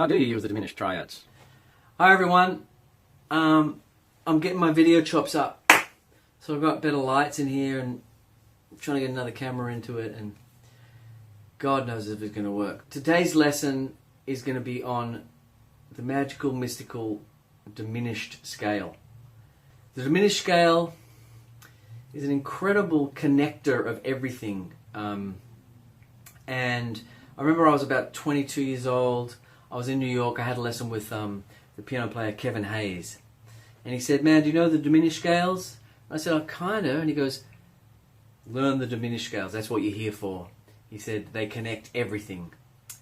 Why do you use the diminished triads? Hi everyone, I'm getting my video chops up, so I've got better lights in here and I'm trying to get another camera into it, and God knows if it's going to work. Today's lesson is going to be on the magical, mystical, diminished scale. The diminished scale is an incredible connector of everything. And I remember I was about 22 years old. I was in New York. I had a lesson with the piano player Kevin Hayes. And he said, "Man, do you know the diminished scales?" I said, "Oh, kinda." And he goes, "Learn the diminished scales. That's what you're here for." He said, "They connect everything."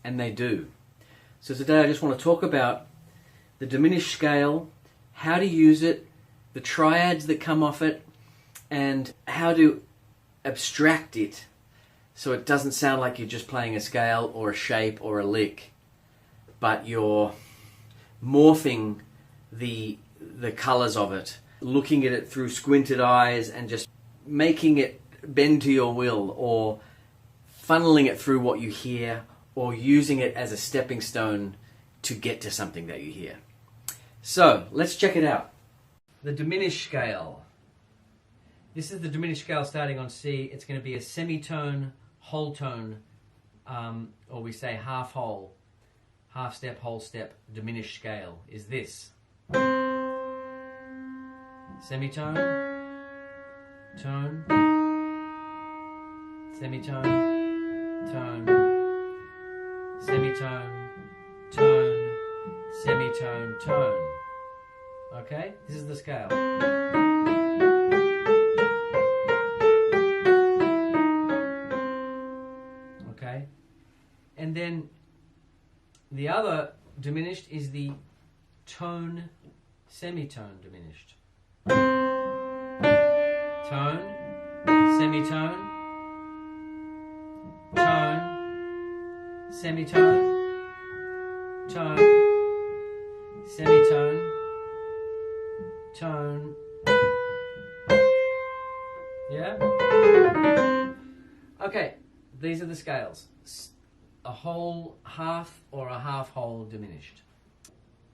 And they do. So today I just want to talk about the diminished scale, how to use it, the triads that come off it, and how to abstract it so it doesn't sound like you're just playing a scale or a shape or a lick, but you're morphing the colors of it, looking at it through squinted eyes and just making it bend to your will, or funneling it through what you hear, or using it as a stepping stone to get to something that you hear. So let's check it out. The diminished scale. This is the diminished scale starting on C. It's going to be a semitone, whole tone, or we say half whole, half step, whole step. Diminished scale is this. Semitone, tone, semitone, tone, semitone, tone, semitone, tone. Okay, this is the scale. Okay, and then the other diminished is the tone, semitone diminished. Tone, semitone, tone, semitone, tone, semitone, tone. Yeah? Okay, these are the scales. A whole, half, or a half whole diminished.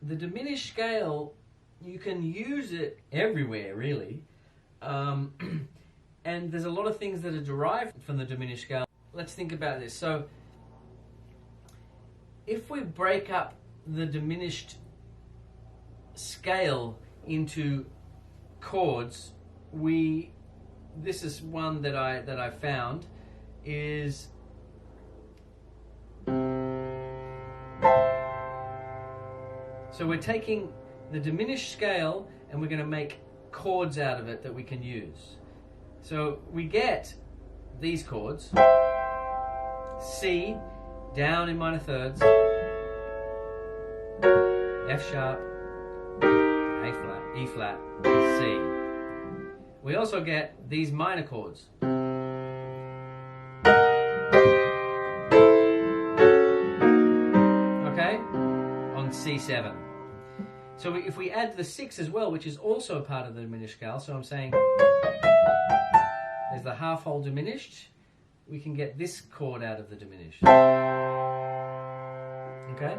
The diminished scale, you can use it everywhere, really. And there's a lot of things that are derived from the diminished scale. Let's think about this. So, if we break up the diminished scale into chords, this is one that I found is so we're taking the diminished scale and we're going to make chords out of it that we can use. So we get these chords: C, down in minor thirds, F sharp, A flat, E flat, C. We also get these minor chords. Okay? On C7. So if we add the 6 as well, which is also a part of the diminished scale, so I'm saying there's the half whole diminished, we can get this chord out of the diminished. Okay?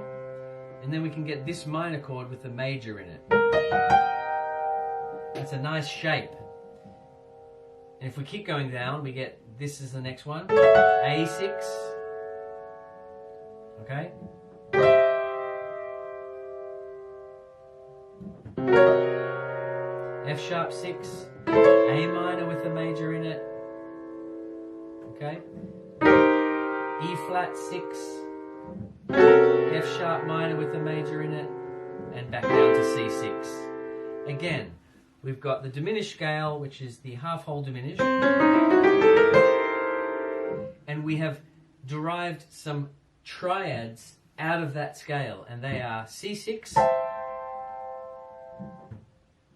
And then we can get this minor chord with the major in it. That's a nice shape. And if we keep going down, we get, this is the next one, A6. Okay? F sharp 6, A minor with the major in it. Okay? E flat 6, F sharp minor with the major in it, and back down to C6. Again, we've got the diminished scale, which is the half whole diminished, and we have derived some triads out of that scale, and they are C6.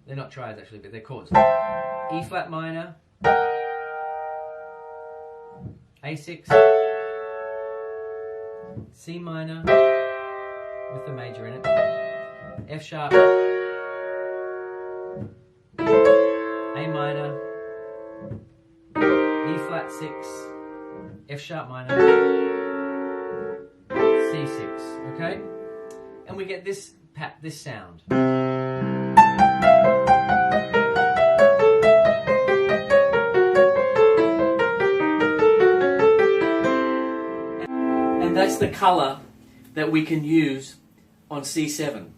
They're not triads actually, but they're chords. E flat minor, A6, C minor with the major in it, F sharp, A minor, E flat 6, F sharp minor, C6, okay? and we get this sound. And that's the color that we can use on C7.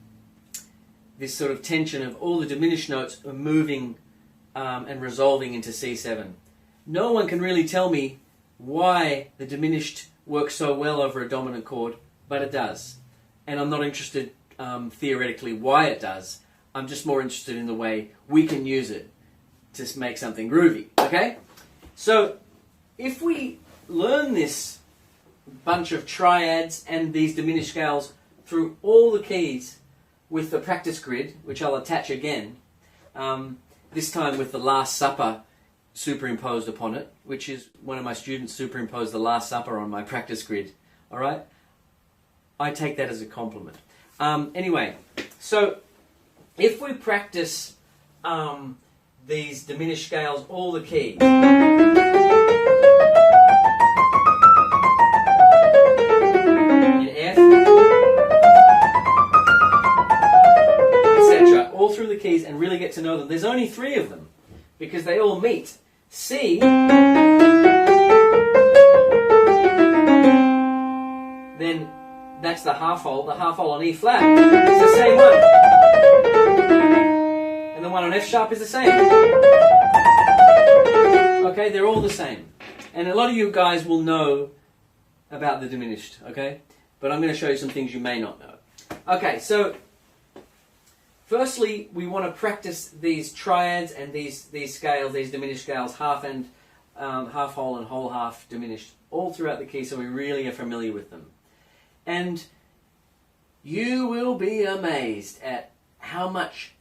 This sort of tension of all the diminished notes are moving and resolving into C7. No one can really tell me why the diminished works so well over a dominant chord, but it does. And I'm not interested theoretically why it does. I'm just more interested in the way we can use it to make something groovy. Okay? So if we learn this bunch of triads and these diminished scales through all the keys with the practice grid, which I'll attach again, this time with the Last Supper superimposed upon it, which is one of my students superimposed the Last Supper on my practice grid. All right? I take that as a compliment. Anyway, so if we practice these diminished scales, all the keys, in F, etc., all through the keys, and really get to know them. There's only 3 of them because they all meet. C, then that's the half hole. The half hole on E flat is the same one. And the one on F sharp is the same. Okay, they're all the same. And a lot of you guys will know about the diminished, okay? But I'm going to show you some things you may not know. Okay, so firstly, we want to practice these triads and these scales, these diminished scales, half and half whole and whole half diminished, all throughout the key, so we really are familiar with them. And you will be amazed at how much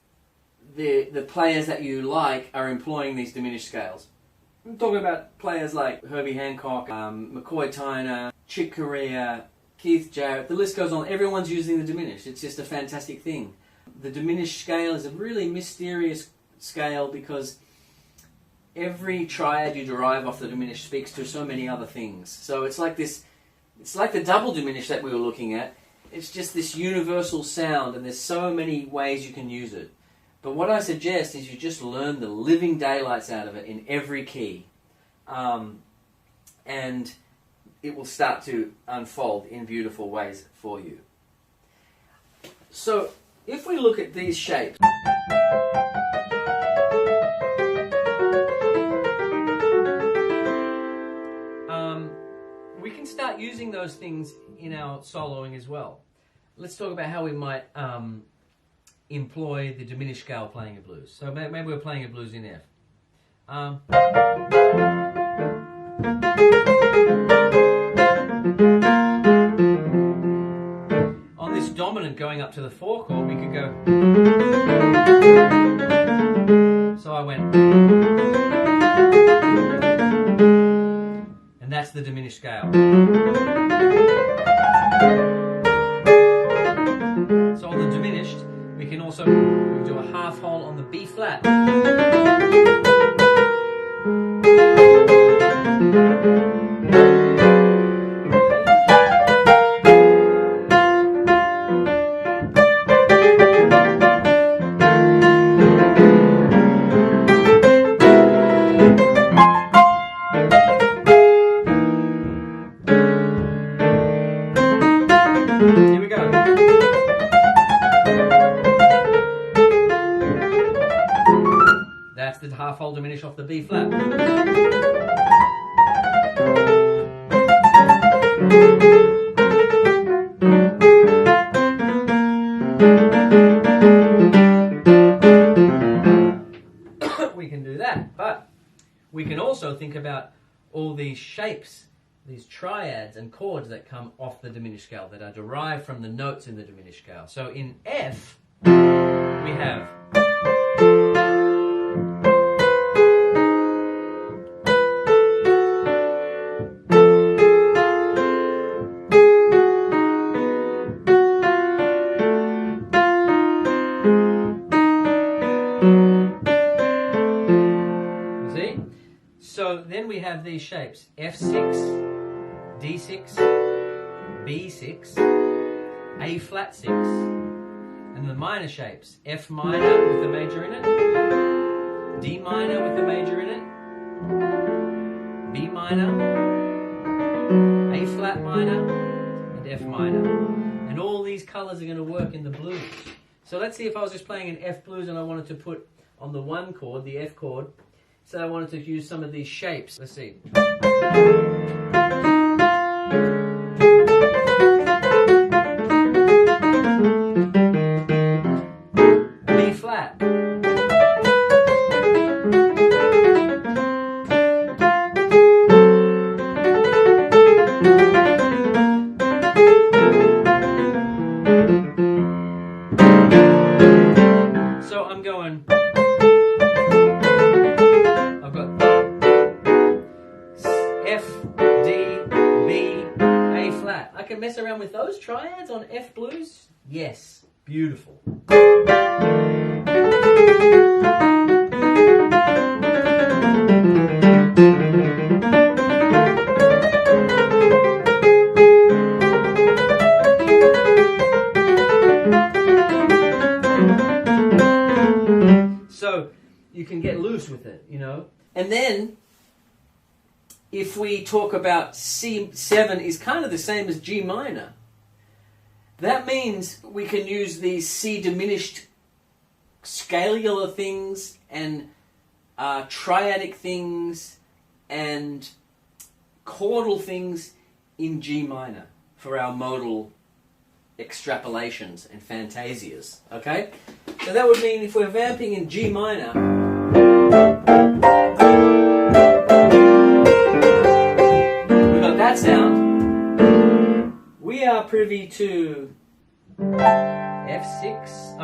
the players that you like are employing these diminished scales. I'm talking about players like Herbie Hancock, McCoy Tyner, Chick Corea, Keith Jarrett, the list goes on. Everyone's using the diminished. It's just a fantastic thing. The diminished scale is a really mysterious scale because every triad you derive off the diminished speaks to so many other things. So it's like this, it's like the double diminished that we were looking at. It's just this universal sound, and there's so many ways you can use it. But what I suggest is you just learn the living daylights out of it in every key. And it will start to unfold in beautiful ways for you. So if we look at these shapes, we can start using those things in our soloing as well. Let's talk about how we might employ the diminished scale playing a blues. So maybe we're playing a blues in F. On this dominant going up to the 4 chord, we could go. So I went. And that's the diminished scale. So on the diminished, we can also do a half hole on the B flat. Here we go. That's the half hole diminish off the B flat. We can do that, but we can also think about all these shapes, these triads and chords that come off the diminished scale, that are derived from the notes in the diminished scale. So in F, we have so then we have these shapes, F6, D6, B6, A flat 6. And the minor shapes, F minor with the major in it, D minor with the major in it, B minor, A flat minor, and F minor. And all these colors are going to work in the blues. So let's see if I was just playing an F blues and I wanted to put on the 1 chord, the F chord, so I wanted to use some of these shapes. Let's see. B flat. So I'm going, I've got F, D, B, A flat. I can mess around with those triads on F blues? Yes. Beautiful. So you can get loose with it, you know. And then if we talk about C7 is kind of the same as G minor, that means we can use these C diminished scalular things and triadic things and chordal things in G minor for our modal extrapolations and fantasias, okay? So that would mean if we're vamping in G minor, we've got that sound. We are privy to C6.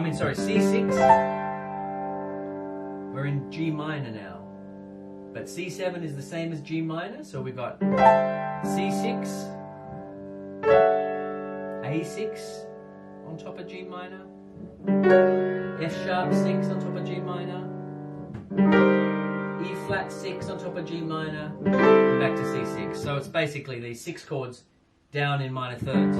We're in G minor now. But C7 is the same as G minor, so we've got C6, A6 on top of G minor, F sharp 6 on top of G minor, E flat 6 on top of G minor, and back to C6. So it's basically these 6 chords down in minor thirds.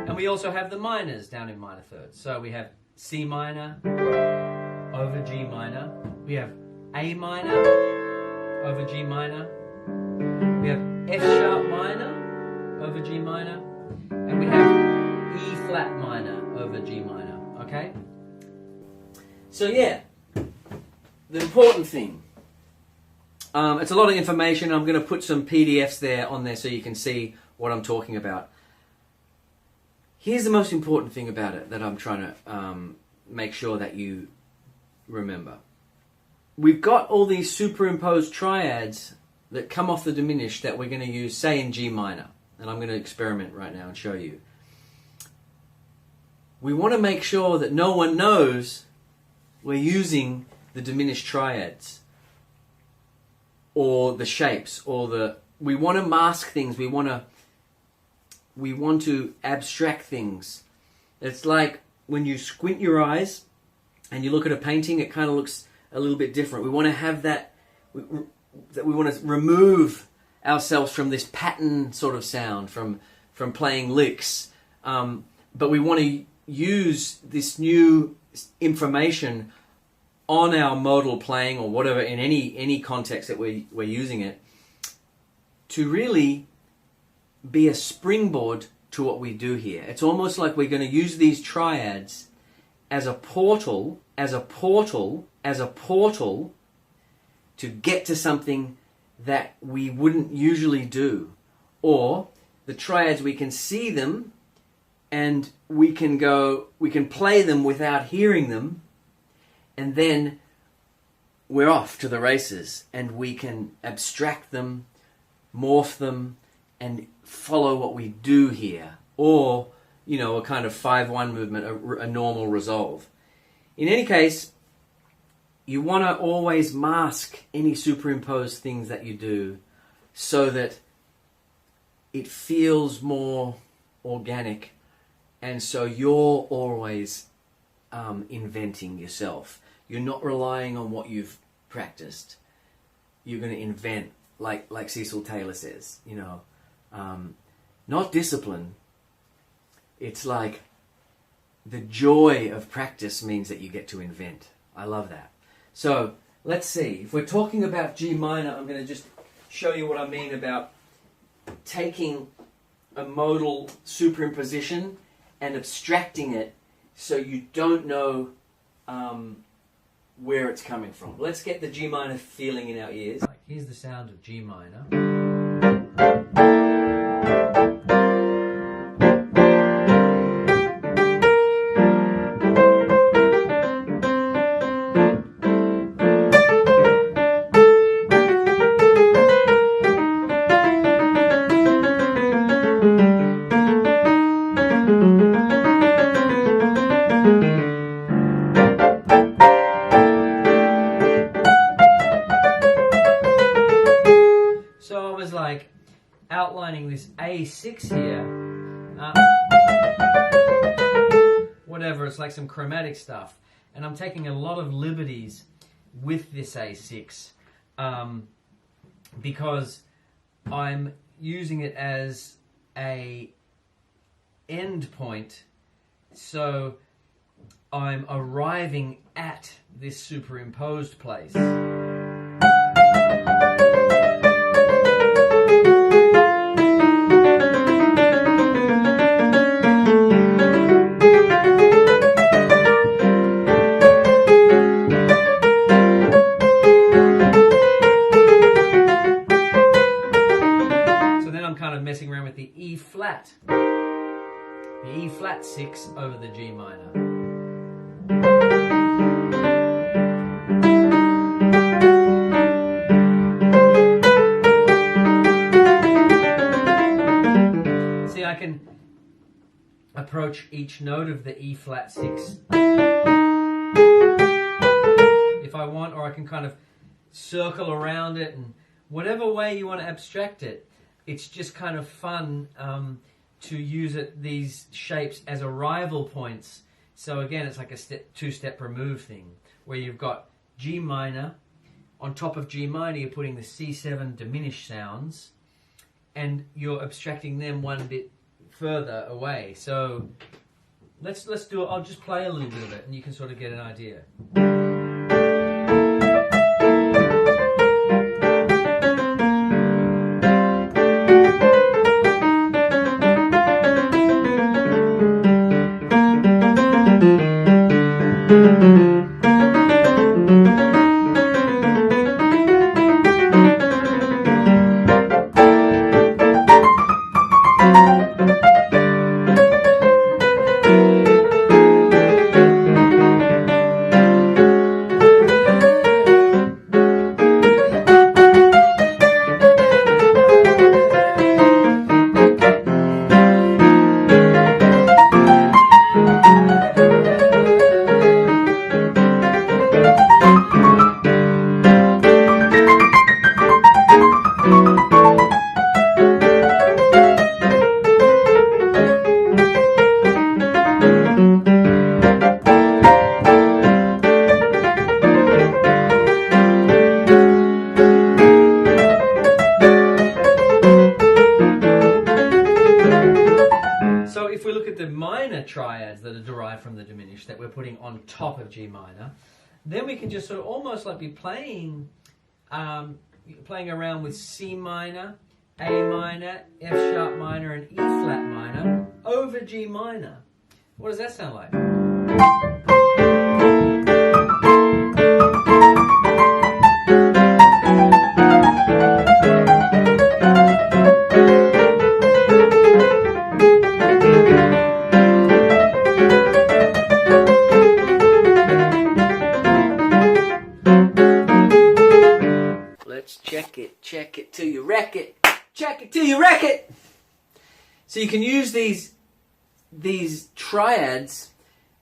And we also have the minors down in minor thirds. So we have C minor over G minor. We have A minor over G minor. We have F sharp minor over G minor. And we have E flat minor over G minor. Okay? So yeah, the important thing. It's a lot of information. I'm going to put some PDFs there on there so you can see what I'm talking about. Here's the most important thing about it that I'm trying to make sure that you remember. We've got all these superimposed triads that come off the diminished that we're going to use, say, in G minor. And I'm going to experiment right now and show you. We want to make sure that no one knows we're using the diminished triads or the shapes or the... We want to mask things. We want to abstract things. It's like when you squint your eyes and you look at a painting, it kind of looks a little bit different. We want to have that, we want to remove ourselves from this pattern sort of sound, from playing licks. But we want to use this new information on our modal playing or whatever, in any context that we're using it, to really be a springboard to what we do here. It's almost like we're going to use these triads as a portal to get to something that we wouldn't usually do. Or the triads, we can see them and we can play them without hearing them, and then we're off to the races and we can abstract them, morph them, and follow what we do here. Or, you know, a kind of 5-1 movement, a normal resolve. In any case, you want to always mask any superimposed things that you do so that it feels more organic, and so you're always inventing yourself. You're not relying on what you've practiced. You're going to invent, like Cecil Taylor says, you know. not discipline. It's like the joy of practice means that you get to invent. I love that. So let's see. If we're talking about G minor, I'm going to just show you what I mean about taking a modal superimposition and abstracting it so you don't know where it's coming from. Let's get the G minor feeling in our ears. Here's the sound of G minor. Like outlining this A6 here, whatever, it's like some chromatic stuff, and I'm taking a lot of liberties with this A6 because I'm using it as a end point, so I'm arriving at this superimposed place. Messing around with the E flat. The E flat 6 over the G minor. See, I can approach each note of the E flat 6 if I want, or I can kind of circle around it, and whatever way you want to abstract it. It's just kind of fun to use these shapes as arrival points. So again, it's like a two-step remove thing, where you've got G minor. On top of G minor, you're putting the C7 diminished sounds, and you're abstracting them one bit further away. So let's do it. I'll just play a little bit of it, and you can sort of get an idea. Triads that are derived from the diminished that we're putting on top of G minor, then we can just sort of almost like be playing around with C minor, A minor, F sharp minor, and E flat minor over G minor. What does that sound like? Check it till you wreck it. Check it till you wreck it. So you can use these triads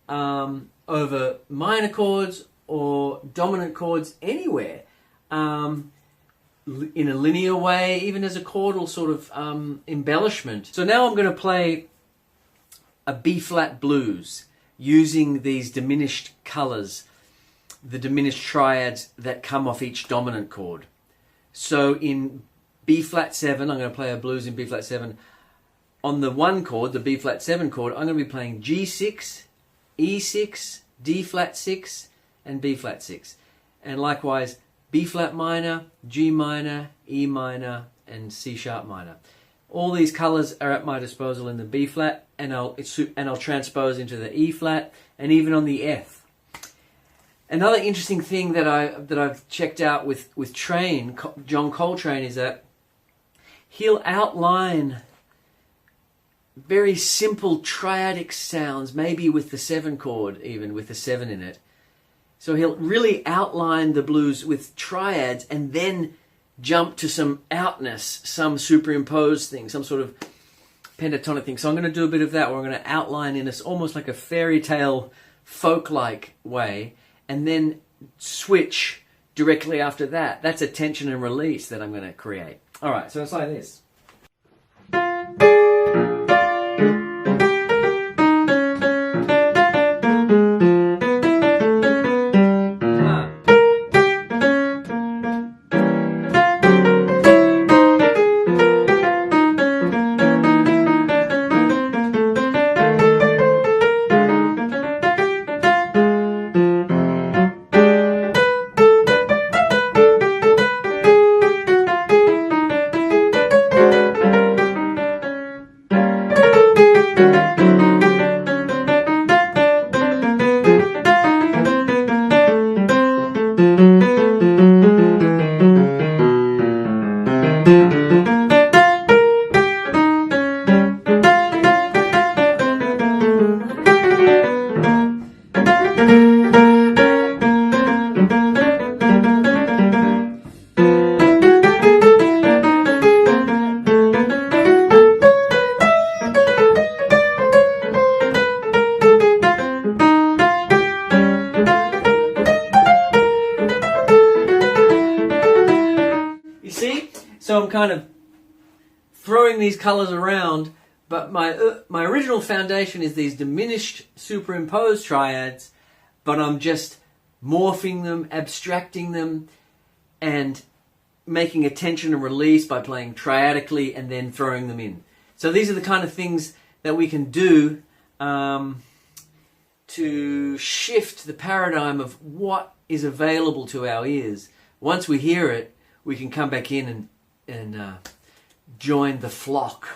over minor chords or dominant chords anywhere, in a linear way, even as a chordal sort of embellishment. So now I'm going to play a B-flat blues using these diminished colors, the diminished triads that come off each dominant chord. So in B-flat 7, I'm going to play a blues in B-flat 7. on the 1 chord, the B flat 7 chord, I'm going to be playing G6, E6, D flat 6, and B flat 6. And likewise, B flat minor, G minor, E minor, and C sharp minor. All these colors are at my disposal in the B flat, and I'll transpose into the E flat, and even on the F. Another interesting thing that I've checked out with John Coltrane, is that he'll outline very simple triadic sounds, maybe with the 7 chord, even with the 7 in it. So he'll really outline the blues with triads and then jump to some outness, some superimposed thing, some sort of pentatonic thing. So I'm going to do a bit of that, where I'm going to outline in this almost like a fairy tale folk-like way, and then switch directly after that. That's a tension and release that I'm going to create. All right, so it's like this. So I'm kind of throwing these colors around, but my original foundation is these diminished superimposed triads, but I'm just morphing them, abstracting them, and making a tension and release by playing triadically and then throwing them in. So these are the kind of things that we can do to shift the paradigm of what is available to our ears. Once we hear it, we can come back in and join the flock.